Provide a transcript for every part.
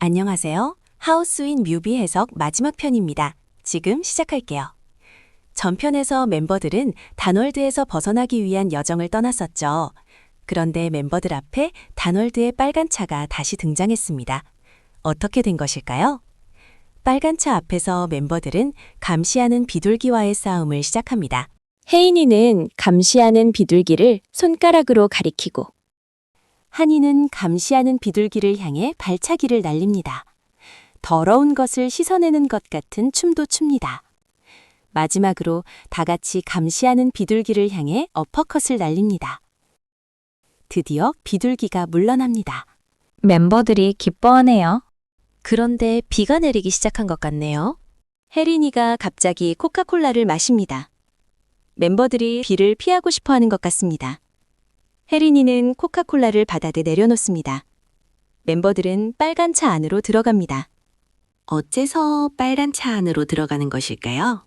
안녕하세요. 하우스 윈 뮤비 해석 마지막 편입니다. 지금 시작할게요. 전편에서 멤버들은 단월드에서 벗어나기 위한 여정을 떠났었죠. 그런데 멤버들 앞에 단월드의 빨간 차가 다시 등장했습니다. 어떻게 된 것일까요? 빨간 차 앞에서 멤버들은 감시하는 비둘기와의 싸움을 시작합니다. 혜인이는 감시하는 비둘기를 손가락으로 가리키고 한이는 감시하는 비둘기를 향해 발차기를 날립니다. 더러운 것을 씻어내는 것 같은 춤도 춥니다. 마지막으로 다 같이 감시하는 비둘기를 향해 어퍼컷을 날립니다. 드디어 비둘기가 물러납니다. 멤버들이 기뻐하네요. 그런데 비가 내리기 시작한 것 같네요. 혜린이가 갑자기 코카콜라를 마십니다. 멤버들이 비를 피하고 싶어 하는 것 같습니다. 혜린이는 코카콜라를 바닥에 내려놓습니다. 멤버들은 빨간 차 안으로 들어갑니다. 어째서 빨간 차 안으로 들어가는 것일까요?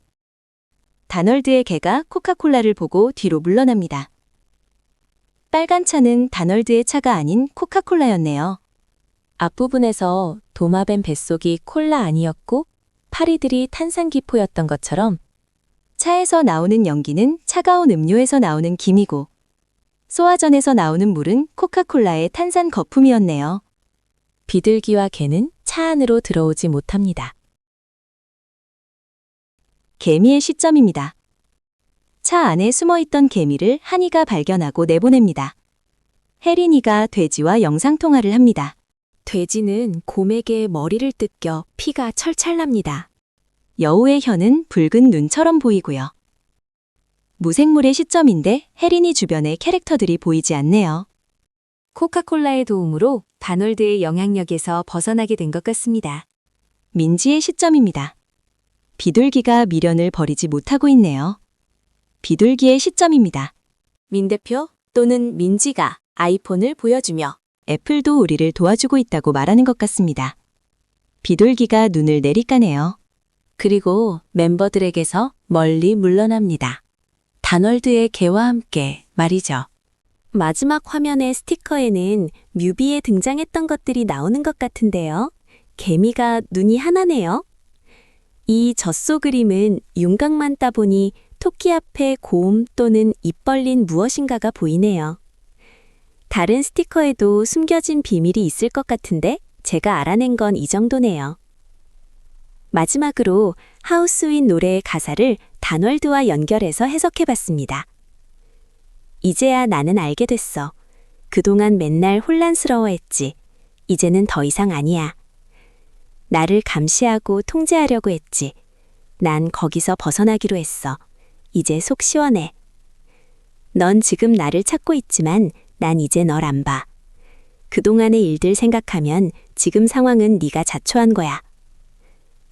다널드의 개가 코카콜라를 보고 뒤로 물러납니다. 빨간 차는 다널드의 차가 아닌 코카콜라였네요. 앞부분에서 도마뱀 뱃속이 콜라 아니었고 파리들이 탄산기포였던 것처럼 차에서 나오는 연기는 차가운 음료에서 나오는 김이고 소화전에서 나오는 물은 코카콜라의 탄산 거품이었네요. 비둘기와 개는 차 안으로 들어오지 못합니다. 개미의 시점입니다. 차 안에 숨어있던 개미를 한이가 발견하고 내보냅니다. 혜린이가 돼지와 영상통화를 합니다. 돼지는 곰에게 머리를 뜯겨 피가 철철 납니다. 여우의 혀는 붉은 눈처럼 보이고요. 무생물의 시점인데 혜린이 주변에 캐릭터들이 보이지 않네요. 코카콜라의 도움으로 다놀드의 영향력에서 벗어나게 된 것 같습니다. 민지의 시점입니다. 비둘기가 미련을 버리지 못하고 있네요. 비둘기의 시점입니다. 민 대표 또는 민지가 아이폰을 보여주며 애플도 우리를 도와주고 있다고 말하는 것 같습니다. 비둘기가 눈을 내리까네요. 그리고 멤버들에게서 멀리 물러납니다. 다널드의 개와 함께 말이죠. 마지막 화면의 스티커에는 뮤비에 등장했던 것들이 나오는 것 같은데요. 개미가 눈이 하나네요. 이 젖소 그림은 윤곽만 따보니 토끼 앞에 곰 또는 입 벌린 무엇인가가 보이네요. 다른 스티커에도 숨겨진 비밀이 있을 것 같은데 제가 알아낸 건 이 정도네요. 마지막으로 하우스 윈 노래의 가사를 단월드와 연결해서 해석해봤습니다. 이제야 나는 알게 됐어. 그동안 맨날 혼란스러워했지. 이제는 더 이상 아니야. 나를 감시하고 통제하려고 했지. 난 거기서 벗어나기로 했어. 이제 속 시원해. 넌 지금 나를 찾고 있지만 난 이제 널 안 봐. 그동안의 일들 생각하면 지금 상황은 네가 자초한 거야.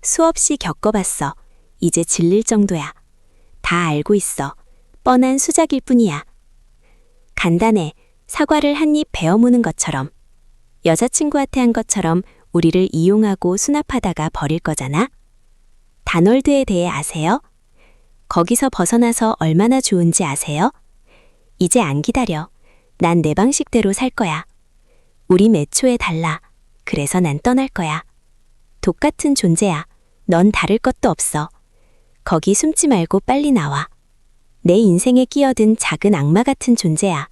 수없이 겪어봤어. 이제 질릴 정도야. 다 알고 있어. 뻔한 수작일 뿐이야. 간단해. 사과를 한 입 베어 무는 것처럼. 여자친구한테 한 것처럼 우리를 이용하고 수납하다가 버릴 거잖아. 다놀드에 대해 아세요? 거기서 벗어나서 얼마나 좋은지 아세요? 이제 안 기다려. 난 내 방식대로 살 거야. 우리 매초에 달라. 그래서 난 떠날 거야. 독같은 존재야. 넌 다를 것도 없어. 거기 숨지 말고 빨리 나와. 내 인생에 끼어든 작은 악마 같은 존재야.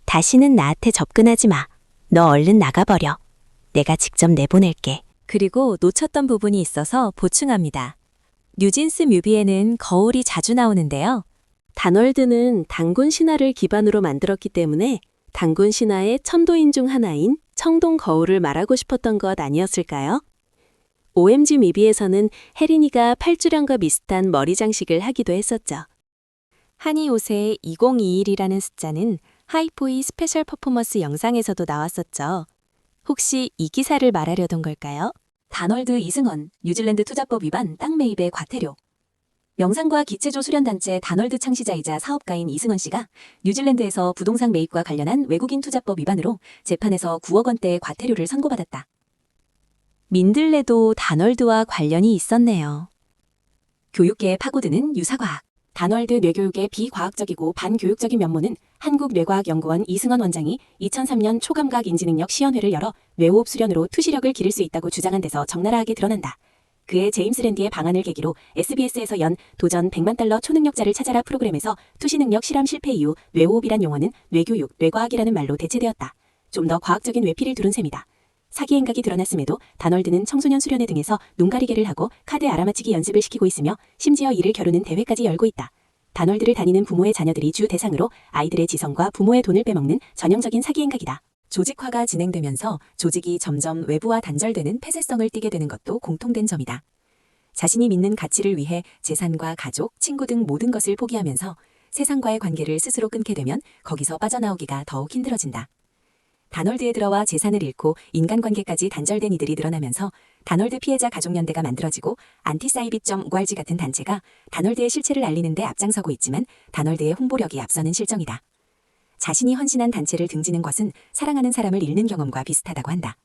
다시는 나한테 접근하지 마. 너 얼른 나가버려. 내가 직접 내보낼게. 그리고 놓쳤던 부분이 있어서 보충합니다. 뉴진스 뮤비에는 거울이 자주 나오는데요. 다널드는 단군 신화를 기반으로 만들었기 때문에 단군 신화의 천도인 중 하나인 청동 거울을 말하고 싶었던 것 아니었을까요? OMG 뮤비에서는 혜린이가 팔주령과 비슷한 머리 장식을 하기도 했었죠. 한이 옷의 2021이라는 숫자는 하이포이 스페셜 퍼포먼스 영상에서도 나왔었죠. 혹시 이 기사를 말하려던 걸까요? 다널드 이승헌, 뉴질랜드 투자법 위반 땅 매입의 과태료. 명상과 기체조 수련단체 다널드 창시자이자 사업가인 이승헌 씨가 뉴질랜드에서 부동산 매입과 관련한 외국인 투자법 위반으로 재판에서 9억 원대의 과태료를 선고받았다. 민들레도 다널드와 관련이 있었네요. 교육계에 파고드는 유사과학. 다널드 뇌교육의 비과학적이고 반교육적인 면모는 한국뇌과학연구원 이승원 원장이 2003년 초감각 인지능력 시연회를 열어 뇌호흡 수련으로 투시력을 기를 수 있다고 주장한 데서 적나라하게 드러난다. 그의 제임스 랜디의 방안을 계기로 SBS에서 연 도전 100만 달러 초능력자를 찾아라 프로그램에서 투시능력 실험 실패 이후 뇌호흡이란 용어는 뇌교육, 뇌과학이라는 말로 대체되었다. 좀 더 과학적인 외피를 두른 셈이다. 사기 행각이 드러났음에도 다널드는 청소년 수련회 등에서 눈가리개를 하고 카드 알아맞히기 연습을 시키고 있으며 심지어 이를 겨루는 대회까지 열고 있다. 다널드를 다니는 부모의 자녀들이 주 대상으로 아이들의 지성과 부모의 돈을 빼먹는 전형적인 사기 행각이다. 조직화가 진행되면서 조직이 점점 외부와 단절되는 폐쇄성을 띠게 되는 것도 공통된 점이다. 자신이 믿는 가치를 위해 재산과 가족, 친구 등 모든 것을 포기하면서 세상과의 관계를 스스로 끊게 되면 거기서 빠져나오기가 더욱 힘들어진다. 다널드에 들어와 재산을 잃고 인간관계까지 단절된 이들이 늘어나면서 다널드 피해자 가족연대가 만들어지고 안티사이비.org 같은 단체가 다널드의 실체를 알리는 데 앞장서고 있지만 다널드의 홍보력이 앞서는 실정이다. 자신이 헌신한 단체를 등지는 것은 사랑하는 사람을 잃는 경험과 비슷하다고 한다.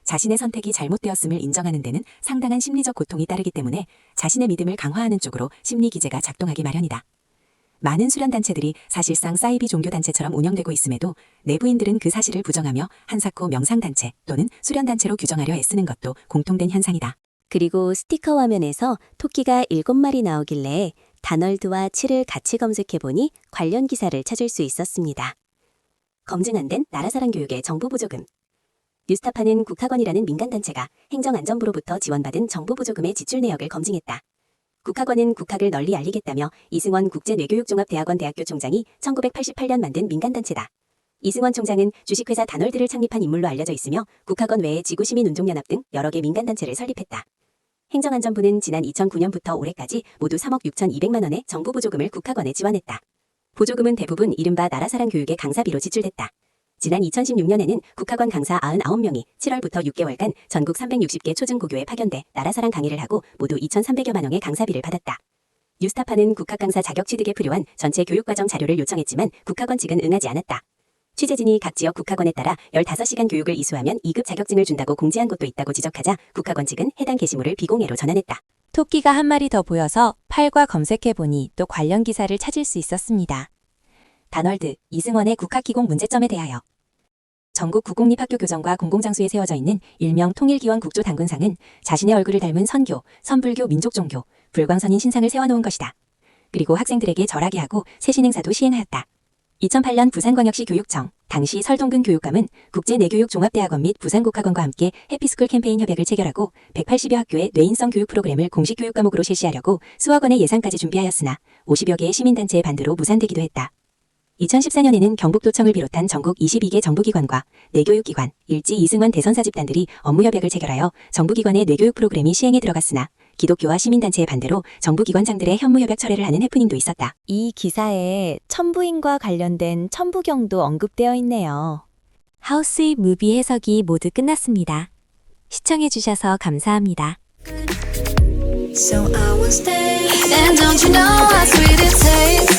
자신의 선택이 잘못되었음을 인정하는 데는 상당한 심리적 고통이 따르기 때문에 자신의 믿음을 강화하는 쪽으로 심리기제가 작동하기 마련이다. 많은 수련단체들이 사실상 사이비 종교단체처럼 운영되고 있음에도 내부인들은 그 사실을 부정하며 한사코 명상단체 또는 수련단체로 규정하려 애쓰는 것도 공통된 현상이다. 그리고 스티커 화면에서 토끼가 7마리 나오길래 다널드와 7을 같이 검색해보니 관련 기사를 찾을 수 있었습니다. 검증 안 된 나라사랑 교육의 정부 보조금. 뉴스타파는 국학원이라는 민간단체가 행정안전부로부터 지원받은 정부 보조금의 지출 내역을 검증했다. 국학원은 국학을 널리 알리겠다며 이승원 국제뇌교육종합대학원 대학교 총장이 1988년 만든 민간단체다. 이승원 총장은 주식회사 다널드를 창립한 인물로 알려져 있으며 국학원 외에 지구시민운동연합 등 여러 개 민간단체를 설립했다. 행정안전부는 지난 2009년부터 올해까지 모두 3억 6,200만 원의 정부 보조금을 국학원에 지원했다. 보조금은 대부분 이른바 나라사랑 교육의 강사비로 지출됐다. 지난 2016년에는 국학원 강사 99명이 7월부터 6개월간 전국 360개 초중고교에 파견돼 나라사랑 강의를 하고 모두 2,300여만 원의 강사비를 받았다. 뉴스타파는 국학 강사 자격 취득에 필요한 전체 교육과정 자료를 요청했지만 국학원 측은 응하지 않았다. 취재진이 각 지역 국학원에 따라 15시간 교육을 이수하면 2급 자격증을 준다고 공지한 곳도 있다고 지적하자 국학원 측은 해당 게시물을 비공개로 전환했다. 토끼가 한 마리 더 보여서 8과 검색해보니 또 관련 기사를 찾을 수 있었습니다. 다널드, 이승원의 국학기공 문제점에 대하여 전국 국공립학교 교정과 공공장소에 세워져 있는 일명 통일기원 국조당군상은 자신의 얼굴을 닮은 선교, 선불교 민족종교, 불광선인 신상을 세워놓은 것이다. 그리고 학생들에게 절하게 하고 세신행사도 시행하였다. 2008년 부산광역시 교육청, 당시 설동근 교육감은 국제뇌교육종합대학원 및 부산국학원과 함께 해피스쿨 캠페인 협약을 체결하고 180여 학교의 뇌인성 교육 프로그램을 공식 교육 과목으로 실시하려고 수억 원의 예산까지 준비하였으나 50여 개의 시민단체의 반대로 무산되기도 했다. 2014년에는 경북도청을 비롯한 전국 22개 정부기관과 뇌교육기관, 일지 이승원 대선사 집단들이 업무협약을 체결하여 정부기관의 뇌교육 프로그램이 시행에 들어갔으나 기독교와 시민단체의 반대로 정부기관장들의 현무협약 철회를 하는 해프닝도 있었다. 이 기사에 천부인과 관련된 천부경도 언급되어 있네요. 하우스의 무비 해석이 모두 끝났습니다. 시청해주셔서 감사합니다. So I will stay. And don't you know how sweet it tastes?